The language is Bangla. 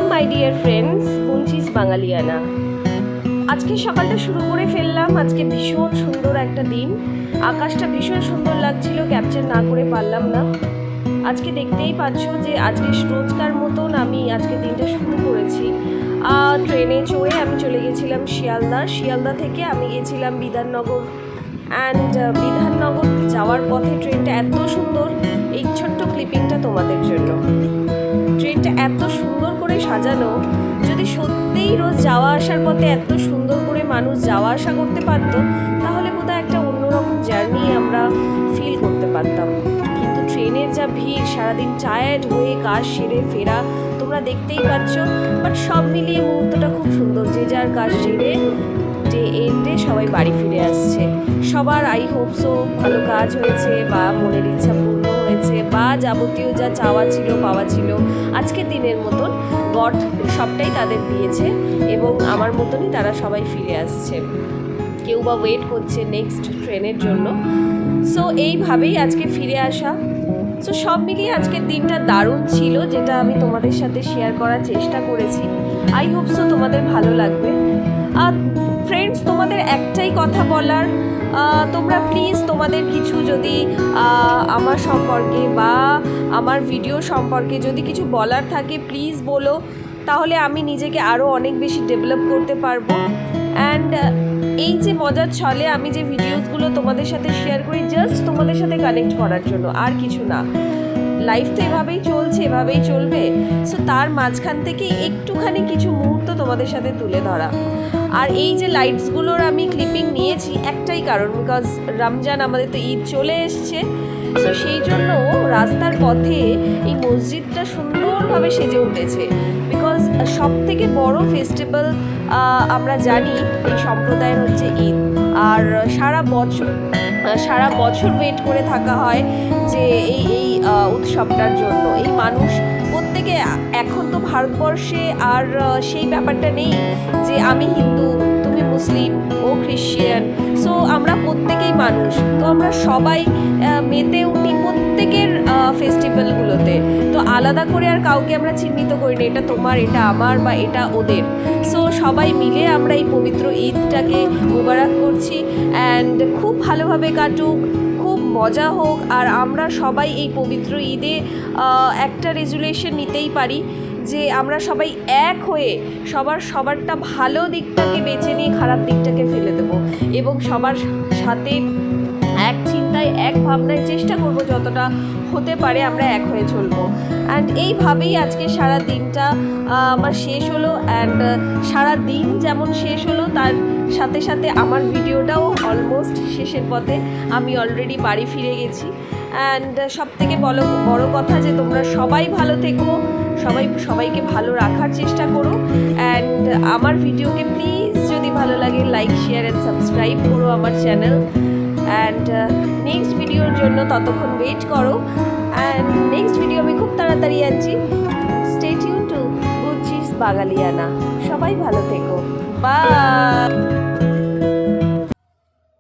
Welcome my dear friends, Bunchi's Bangaliana. আজকে সকালটা শুরু করে ফেললাম। আজকে ভীষণ সুন্দর একটা দিন, আকাশটা ভীষণ সুন্দর লাগছিল, ক্যাপচার না করে পারলাম না। আজকে দেখতেই পাচ্ছ যে আজকে রোজকার মতন আমি আজকে দিনটা শুরু করেছি। ট্রেনে চড়ে আমি চলে গেছিলাম শিয়ালদা থেকে আমি গেছিলাম বিধাননগর। অ্যান্ড বিধাননগর যাওয়ার পথে ট্রেনটা এত সুন্দর, এই ছোট্ট ক্লিপিংটা তোমাদের জন্য। ট্রেনটা এত সুন্দর করে সাজানো, যদি সত্যিই রোজ যাওয়া আসার পথে এত সুন্দর করে মানুষ যাওয়া আসা করতে পারতো, তাহলে বোধহয় একটা অন্যরকম জার্নি আমরা ফিল করতে পারতাম। কিন্তু ট্রেনের যা ভিড়, সারাদিন টায়ার্ড হয়ে কাজ সেরে ফেরা, তোমরা দেখতেই পাচ্ছ। বাট সব মিলিয়ে মুহূর্তটা খুব সুন্দর, যে যার কাজ সেরে ডে এন্ডে সবাই বাড়ি ফিরে আসছে। সবার আই হোপ সো ভালো কাজ হয়েছে, বা মনের ইচ্ছা পূর্ণ হয়েছে, বা যাবতীয় যা চাওয়া ছিল পাওয়া ছিল আজকের দিনের মতন গড সবটাই তাদের দিয়েছে, এবং আমার মতনই তারা সবাই ফিরে আসছে। কেউ বা ওয়েট করছে নেক্সট ট্রেনের জন্য। সো এইভাবেই আজকে ফিরে আসা। সো সব মিলিয়ে আজকের দিনটা দারুণ ছিল, যেটা আমি তোমাদের সাথে শেয়ার করার চেষ্টা করেছি। আই হোপ সো তোমাদের ভালো লাগবে। আর ফ্রেন্ডস, তোমাদের একটাই কথা বলার, তোমরা প্লিজ তোমাদের কিছু যদি আমার সম্পর্কে বা আমার ভিডিও সম্পর্কে যদি কিছু বলার থাকে প্লিজ বলো, তাহলে আমি নিজেকে আরও অনেক বেশি ডেভেলপ করতে পারবো। অ্যান্ড এই যে মজার ছলে আমি যে ভিডিওসগুলো তোমাদের সাথে শেয়ার করি, জাস্ট তোমাদের সাথে কানেক্ট করার জন্য, আর কিছু না। লাইফ তো এভাবেই চলছে, এভাবেই চলবে। সো তার মাঝখান থেকে একটুখানি কিছু মুহূর্ত তোমাদের সাথে তুলে ধরা। আর এই যে লাইটসগুলোর আমি ক্লিপিং নিয়েছি একটাই কারণ, বিকজ রমজান, আমাদের তো ঈদ চলে এসছে। সো সেই জন্য রাস্তার পথে এই মসজিদটা সুন্দরভাবে সেজে উঠেছে। বিকজ সব থেকে বড় ফেস্টিভ্যাল আমরা জানি এই সম্প্রদায়ের হচ্ছে ঈদ। আর সারা বছর ওয়েট করে থাকা হয় যে এই উৎসবটার জন্য। এই মানুষ প্রত্যেকে, এখন তো ভারতবর্ষে আর সেই ব্যাপারটা নেই যে আমি হিন্দু, তুমি মুসলিম, ও খ্রিশ্চান। সো আমরা প্রত্যেকেই মানুষ, তো আমরা সবাই মেতে উঠি প্রত্যেকের ফেস্টিভ্যালগুলোতে। তো আলাদা করে আর কাউকে আমরা চিহ্নিত করি না, এটা তোমার, এটা আমার, বা এটা ওদের। সো সবাই মিলে আমরা এই পবিত্র ঈদটাকে মোবারক করছি। অ্যান্ড খুব ভালোভাবে কাটুক, খুব মজা হোক। আর আমরা সবাই এই পবিত্র ঈদে একটা রেজুলেশন নিতেই পারি যে আমরা সবাই এক হয়ে সবারটা ভালো দিকটাকে বেছে নিয়ে খারাপ দিকটাকে ফেলে দেবো, এবং সবার সাথে এক চিন্তায়, এক ভাবনায় চেষ্টা করব যতটা হতে পারে আমরা এক হয়ে চলবো। অ্যান্ড এইভাবেই আজকে সারা দিনটা আমার শেষ হলো। অ্যান্ড সারা দিন যেমন শেষ হলো, তার সাথে সাথে আমার ভিডিওটাও অলমোস্ট শেষের পথে। আমি অলরেডি বাড়ি ফিরে গেছি। অ্যান্ড সবথেকে বড় কথা যে তোমরা সবাই ভালো থেকো, সবাইকে ভালো রাখার চেষ্টা করো। অ্যান্ড আমার ভিডিওকে প্লিজ যদি ভালো লাগে লাইক, শেয়ার অ্যান্ড সাবস্ক্রাইব করো আমার চ্যানেল। অ্যান্ড নেক্সট ভিডিওর জন্য ততক্ষণ ওয়েট করো। অ্যান্ড নেক্সট ভিডিও আমি খুব তাড়াতাড়ি আনছি। Stay tuned to Bunchi's Bangaliana. সবাই ভালো থেকো, বাই।